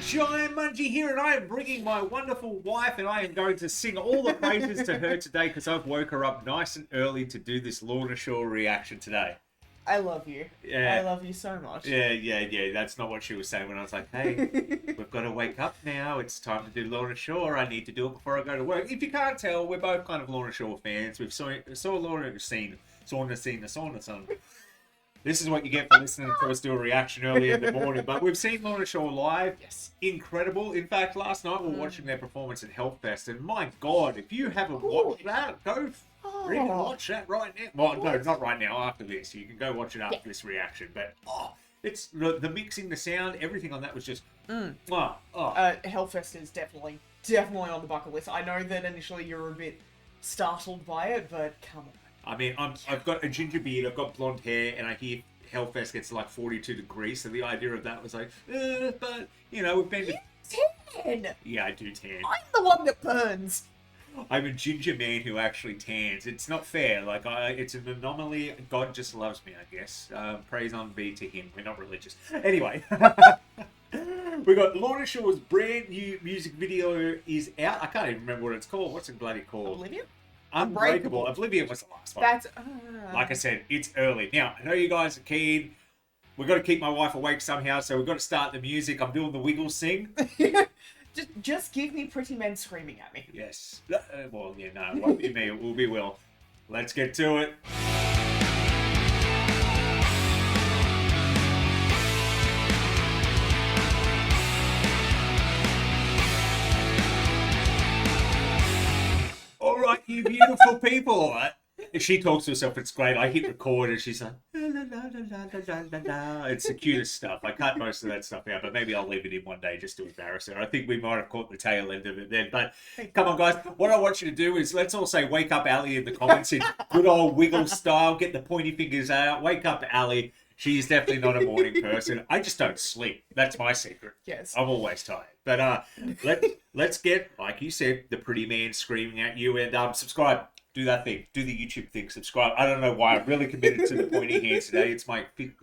Jaimunji here, and I am bringing my wonderful wife, and I am going to sing all the praises to her today because I've woke her up nice and early to do this Lorna Shore reaction today. I love you. Yeah. I love you so much. Yeah. That's not what she was saying when I was like, hey, we've got to wake up now. It's time to do Lorna Shore. I need to do it before I go to work. If you can't tell, we're both kind of Lorna Shore fans. We've saw Lorna seen. This is what you get for listening to us do a reaction early in the morning. But we've seen Lorna Shore live. Yes. Incredible. In fact, last night we were watching their performance at Hellfest, and my God, if you haven't watched that, go freaking watch that right now. Well, no, not right now. After this, you can go watch it after this reaction. But it's the mixing, the sound, everything on that was just. Hellfest is definitely on the bucket list. I know that initially you were a bit startled by it, but come on. I mean, I've got a ginger beard, I've got blonde hair, and I hear Hellfest gets to like 42 degrees, so the idea of that was like, but, you know, we've been... You tan! Yeah, I do tan. I'm the one that burns! I'm a ginger man who actually tans. It's not fair. Like, it's an anomaly. God just loves me, I guess. Praise on be to him. We're not religious. Anyway. We got Lorna Shore's brand new music video is out. I can't even remember what it's called. What's it bloody called? Oblivion? Unbreakable. Oblivion was the last one. That's... Like I said, it's early. Now, I know you guys are keen. We've got to keep my wife awake somehow, so we've got to start the music. I'm doing the wiggle sing. just give me pretty men screaming at me. Yes. Well, yeah, no, it won't be me. It will be Will. Let's get to it. Alright, you beautiful people. If she talks to herself, it's great. I hit record and she's like, la, la, la, la, la, la, la. It's the cutest stuff. I cut most of that stuff out, but maybe I'll leave it in one day just to embarrass her. I think we might have caught the tail end of it then. But come on, guys. What I want you to do is let's all say wake up Ali in the comments in good old wiggle style. Get the pointy fingers out. Wake up Ali. She's definitely not a morning person. I just don't sleep. That's my secret. Yes. I'm always tired. But let's get, like you said, the pretty man screaming at you, and subscribe. Do that thing. Do the YouTube thing. Subscribe. I don't know why I'm really committed to the pointy hands today. It's my, I was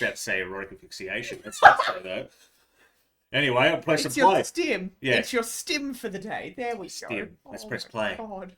about to say erotic asphyxiation. That's not so though. Anyway, I'll press it's and play. Your stim. Yeah. It's your stim for the day. There we go. Let's press play. God.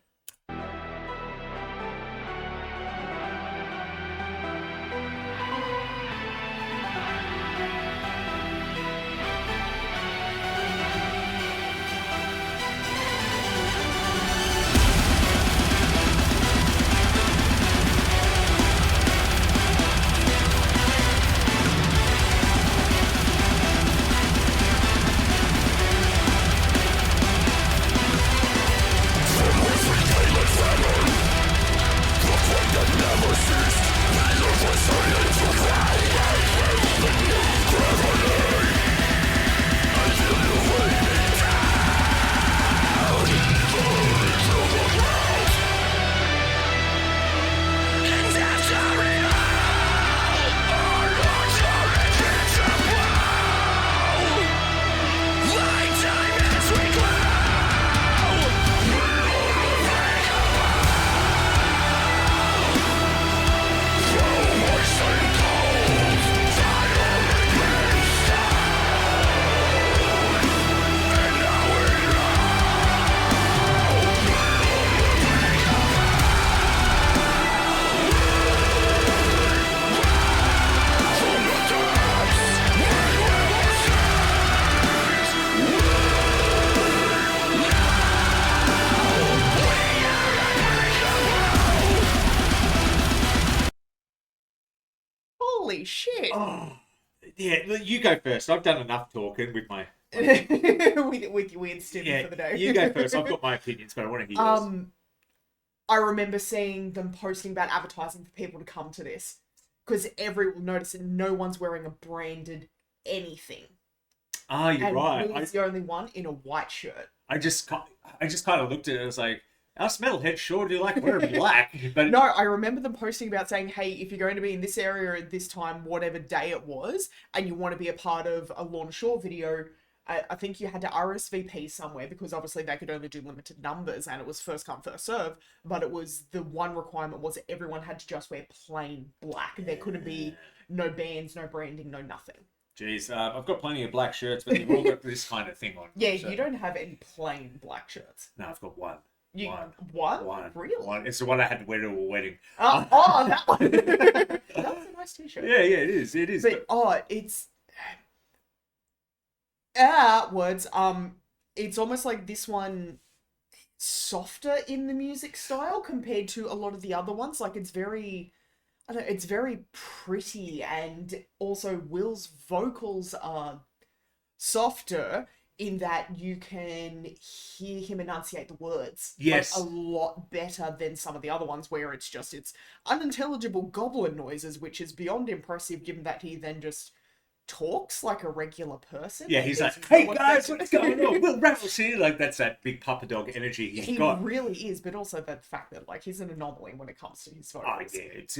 Holy shit. Oh, yeah, you go first. I've done enough talking with my... weird stim for the day. You go first. I've got my opinions, but I want to hear yours. I remember seeing them posting about advertising for people to come to this. Because everyone noticed that no one's wearing a branded anything. Ah, you're right. Will's the only one in a white shirt. I just kind of looked at it and was like, us metalheads sure do like wearing black. But No, I remember them posting about saying, hey, if you're going to be in this area at this time, whatever day it was, and you want to be a part of a Lorna Shore video, I think you had to RSVP somewhere because obviously they could only do limited numbers and it was first come, first serve. But it was the one requirement was everyone had to just wear plain black. There couldn't be no bands, no branding, no nothing. Jeez, I've got plenty of black shirts, but they've all got this kind of thing on. Yeah, so- you don't have any plain black shirts. No, I've got one. You, One. What? One. Really? One. It's the one I had to wear to a wedding. Oh, that one. That was a nice t-shirt. Yeah, it is. It is. But it's words. It's almost like this one softer in the music style compared to a lot of the other ones. Like it's very, I don't know, it's very pretty, and also Will's vocals are softer in that you can hear him enunciate the words Yes. like, a lot better than some of the other ones where it's unintelligible goblin noises, which is beyond impressive given that he then just talks like a regular person. Yeah, and he's there's like, hey no guys, effect. what's going on? Will Ramos here. Like, that's that big Papa Dog energy he's He got. really is, but also the fact that like he's an anomaly when it comes to his Oh, vocals. yeah, it's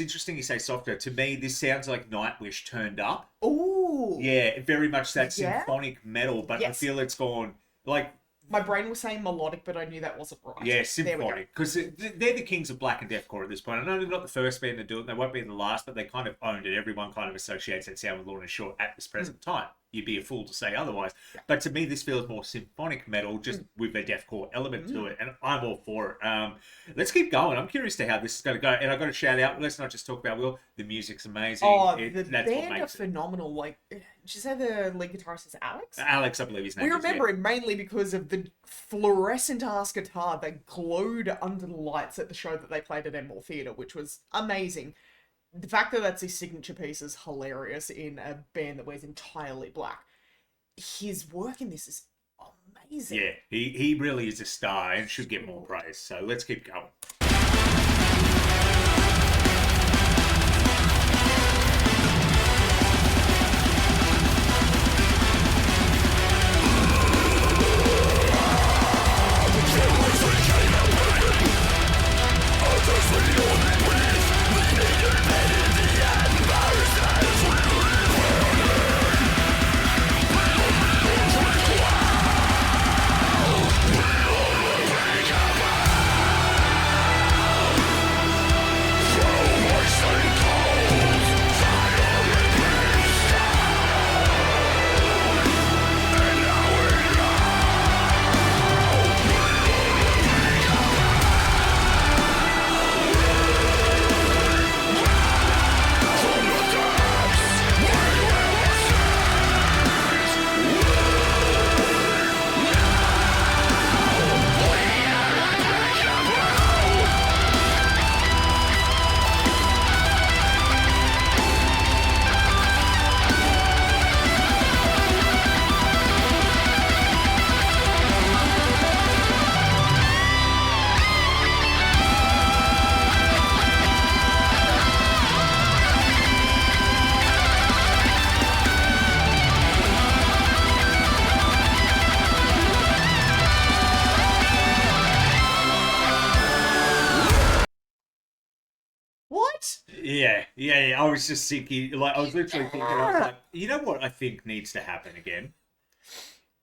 interesting you say softer. To me, this sounds like Nightwish turned up. Ooh. Yeah, very much that Yeah. symphonic metal, but Yes. I feel it's gone like My brain was saying melodic, but I knew that wasn't right. yeah, There we go. symphonic, because they're the kings of black and deathcore at this point. I know they're not the first band to do it, and they won't be the last, but they kind of owned it. Everyone kind of associates that sound with Lorna Shore at this present time. You'd be a fool to say otherwise. Yeah. But to me, this feels more symphonic metal, just with a deathcore element to it, and I'm all for it. Let's keep going. I'm curious to how this is going to go, and I've got to shout out. Let's not just talk about Will. The music's amazing. Oh, That's the what band are makes it. phenomenal. Like, did you say the lead guitarist is Alex? Alex, I believe his name. We is, remember him mainly because of the fluorescent ass guitar that glowed under the lights at the show that they played at Enmore Theatre, which was amazing. The fact that that's his signature piece is hilarious in a band that wears entirely black. His work in this is amazing. Yeah, he really is a star and should get more praise. So let's keep going. What? Yeah. I was just thinking, like, I was literally thinking, I was like, you know what I think needs to happen again?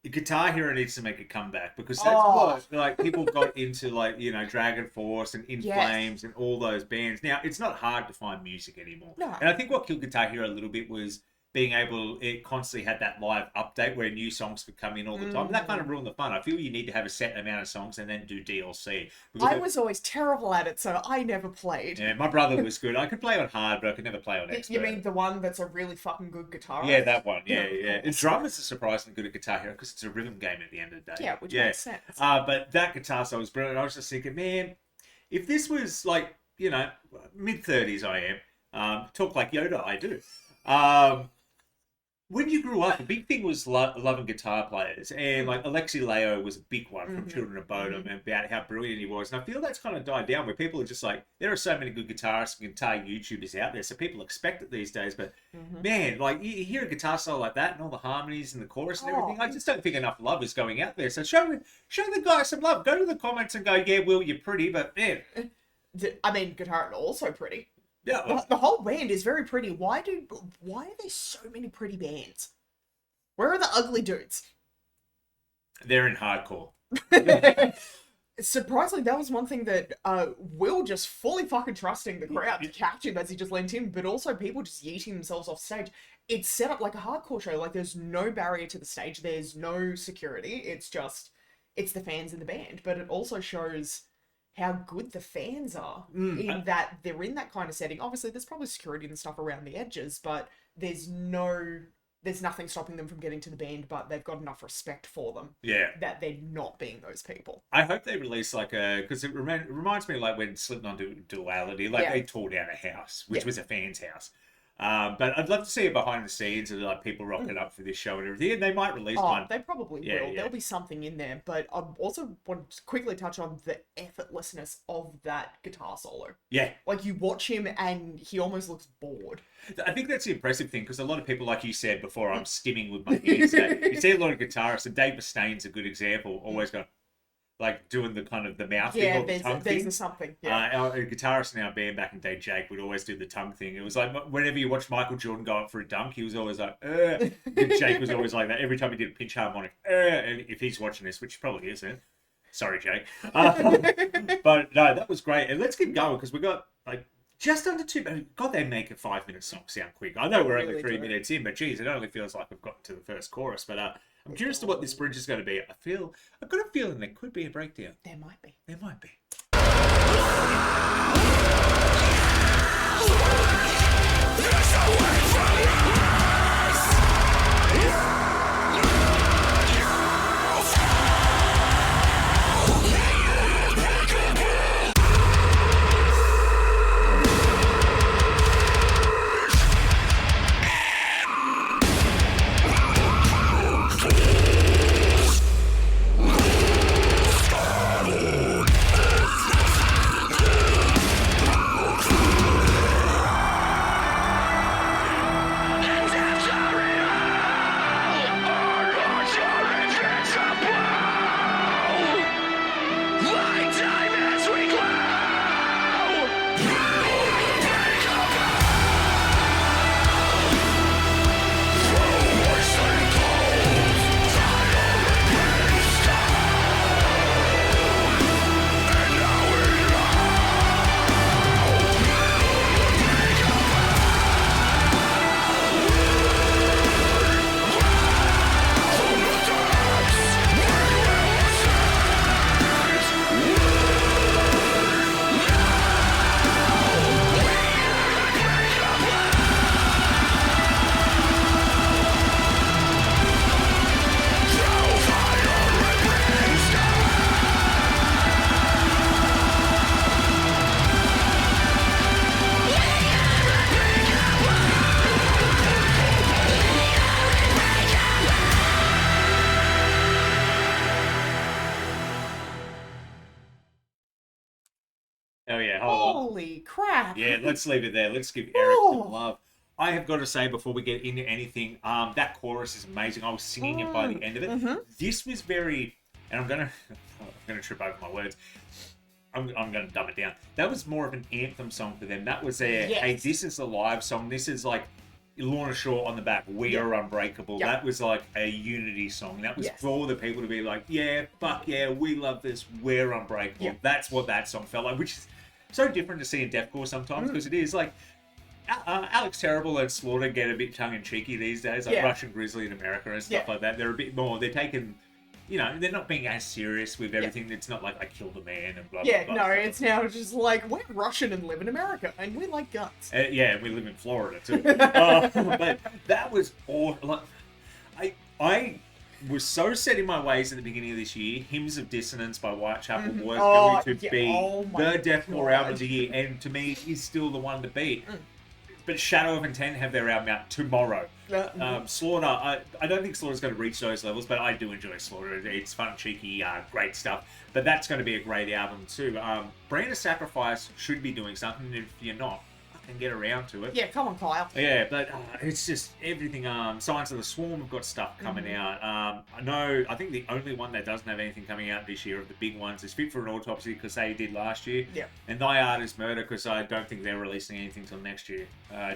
The Guitar Hero needs to make a comeback, because that's what, like, people got into, like, you know, Dragon Force and In Yes. Flames and all those bands. Now, it's not hard to find music anymore. No. And I think what killed Guitar Hero a little bit was being able, it constantly had that live update where new songs could come in all the time. And that kind of ruined the fun. I feel you need to have a set amount of songs and then do DLC. Because I was always terrible at it, so I never played. yeah, my brother was good. I could play on hard, but I could never play on expert. You mean the one that's a really fucking good guitarist? Yeah, that one. Yeah. Yeah. And drummers are surprisingly good at Guitar Hero because it's a rhythm game at the end of the day. Yeah, which makes sense. But that guitar solo was brilliant. I was just thinking, man, if this was like, you know, mid-30s I am, talk like Yoda, I do. When you grew up, the big thing was loving guitar players. And like Alexi Leo was a big one from Children of Bodom and about how brilliant he was. And I feel that's kind of died down where people are just like, there are so many good guitarists and guitar YouTubers out there. So people expect it these days. But man, like you hear a guitar solo like that and all the harmonies and the chorus and everything. I just don't think enough love is going out there. So show the guy some love. Go to the comments and go, yeah, Will, you're pretty. But man, I mean, guitar are also pretty. yeah, The whole band is very pretty. Why are there so many pretty bands? Where are the ugly dudes? they're in hardcore. Surprisingly, that was one thing that Will just fully fucking trusting the crowd to catch him as he just leant in, but also people just yeeting themselves off stage. it's set up like a hardcore show. Like there's no barrier to the stage. There's no security. It's the fans in the band. But it also shows how good the fans are in that they're in that kind of setting. Obviously, there's probably security and stuff around the edges, but there's nothing stopping them from getting to the band, but they've got enough respect for them. Yeah. That they're not being those people. I hope they release like because it reminds me like when Slipknot do Duality, like they tore down a house, which was a fan's house. But I'd love to see it behind the scenes and like people rocking up for this show and everything. And they might release one. They probably will. Yeah. There'll be something in there. But I also want to quickly touch on the effortlessness of that guitar solo. Yeah. Like you watch him and he almost looks bored. I think that's the impressive thing because a lot of people, like you said before, I'm skimming with my hands. You see a lot of guitarists, and Dave Mustaine's a good example, always going, like doing the kind of the mouth thing or the tongue thing. There's something. Yeah. Our guitarist in our band back in the day, Jake, would always do the tongue thing. It was like whenever you watch Michael Jordan go up for a dunk, he was always like, Jake was always like that. Every time he did a pinch harmonic, and if he's watching this, which he probably isn't. Sorry, Jake. But no, that was great. And let's keep going because we got like just under 2 minutes. God, they make a 5-minute song sound quick. I know we're only 3 minutes in, but geez, it only feels like we've gotten to the first chorus. But I'm curious to what this bridge is going to be. I've got a feeling there could be a breakdown. There might be. There might be. Oh yeah, Holy crap. Yeah, let's leave it there. Let's give Eric some love. I have got to say before we get into anything, that chorus is amazing. I was singing it by the end of it. This was very, and I'm gonna trip over my words. I'm gonna dumb it down. That was more of an anthem song for them. That was hey, this is a live song. This is like Lorna Shore on the back. We are unbreakable. That was like a unity song. That was for the people to be like, yeah, fuck yeah, we love this. We're unbreakable. That's what that song felt like, which is so different to see in Deathcore sometimes because it is like Alex Terrible and Slaughter get a bit tongue-in-cheeky these days, like Russian Grizzly in America and stuff like that. They're a bit more, they're taking, you know, they're not being as serious with everything. It's not like I killed a man and blah, blah, blah. No, it's now just like, we're Russian and live in America, and we like guns. And we live in Florida too. But that was awesome. Like, I was so set in my ways at the beginning of this year. Hymns of Dissonance by Whitechapel was going to be the Deathcore album of the year, and to me, is still the one to beat. But Shadow of Intent have their album out tomorrow. Slaughter, I don't think Slaughter's going to reach those levels, but I do enjoy Slaughter. It's fun, cheeky, great stuff. But that's going to be a great album too. Brand of Sacrifice should be doing something. If you're not, I can get around to it. Yeah, come on, Kyle. Yeah, but it's just everything. Signs of the Swarm have got stuff coming out. I think the only one that doesn't have anything coming out this year of the big ones is Fit for an Autopsy because they did last year. Yeah. And Thy Art is Murder because I don't think they're releasing anything till next year.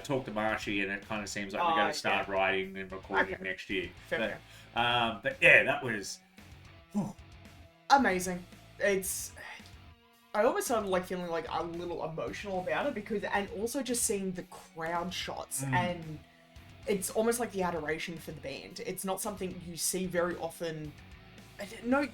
Talked to Marshy and it kind of seems like we're going to start writing and recording next year. Fair. But yeah, that was amazing. I almost started like feeling like a little emotional about it because, and also just seeing the crowd shots and it's almost like the adoration for the band. It's not something you see very often. No,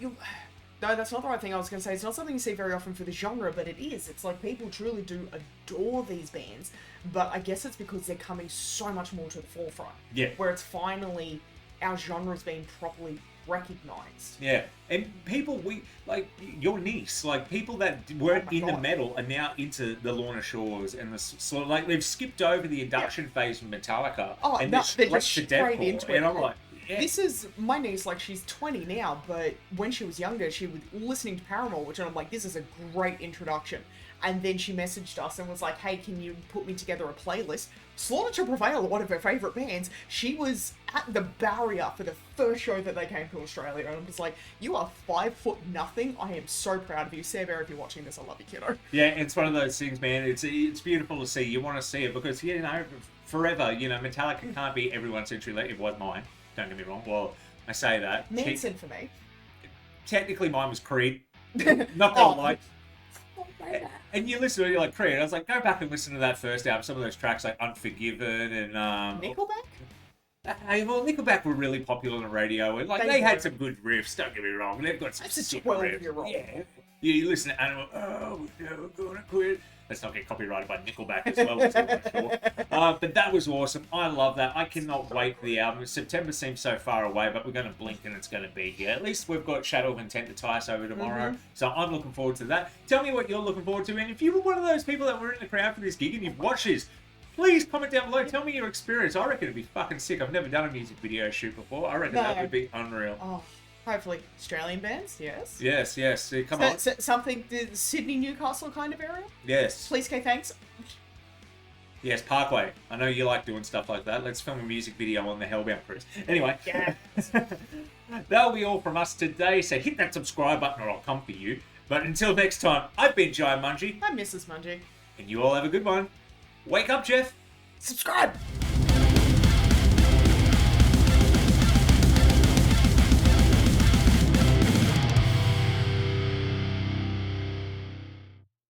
that's not the right thing I was going to say. It's not something you see very often for the genre, but it is. It's like people truly do adore these bands, but I guess it's because they're coming so much more to the forefront. Yeah. Where it's finally, our genre's being properly recognised. Yeah, and people, your niece, like people that weren't into metal are now into the Lorna Shores and the sort of like they've skipped over the induction phase from Metallica and they're just straight to Deathcore. And I'm like, yeah. This is my niece, like she's 20 now, but when she was younger, she was listening to Paramore, which I'm like, this is a great introduction. And then she messaged us and was like, hey, can you put me together a playlist? Slaughter to Prevail are one of her favourite bands. She was at the Barrier for the first show that they came to Australia. And I'm just like, you are 5'0". I am so proud of you. Sarah Bear, if you're watching this, I love you, kiddo. Yeah, it's one of those things, man. It's beautiful to see. You want to see it because, forever, Metallica can't be everyone's entry. It was mine. Don't get me wrong. Well, I say that. Manson for me. Technically, mine was Creed. Not gonna lie. And you listen to it, you're like, Creed. I was like, go back and listen to that first album. Some of those tracks like Unforgiven and Nickelback? Nickelback were really popular on the radio, and they had some good riffs. Don't get me wrong, they've got some sick riffs. Yeah, you listen to Animal. Oh, we're never gonna quit. Let's not get copyrighted by Nickelback as well. But that was awesome. I love that. I cannot wait for the album. September seems so far away, but we're going to blink and it's going to be here. At least we've got Shadow of Intent to tie us over tomorrow. So I'm looking forward to that. Tell me what you're looking forward to. And if you were one of those people that were in the crowd for this gig and you've watched this, please comment down below. Tell me your experience. I reckon it'd be fucking sick. I've never done a music video shoot before. I reckon that would be unreal. Oh. Hopefully, Australian bands, yes. Yes. Come on. Something, the Sydney, Newcastle kind of area? Yes. Please, Kay, thanks. Yes, Parkway. I know you like doing stuff like that. Let's film a music video on the Hellbound Cruise. Anyway, that'll be all from us today. So hit that subscribe button or I'll come for you. But until next time, I've been Jaimunji. I'm Mrs. Munji. And you all have a good one. Wake up, Jeff. Subscribe!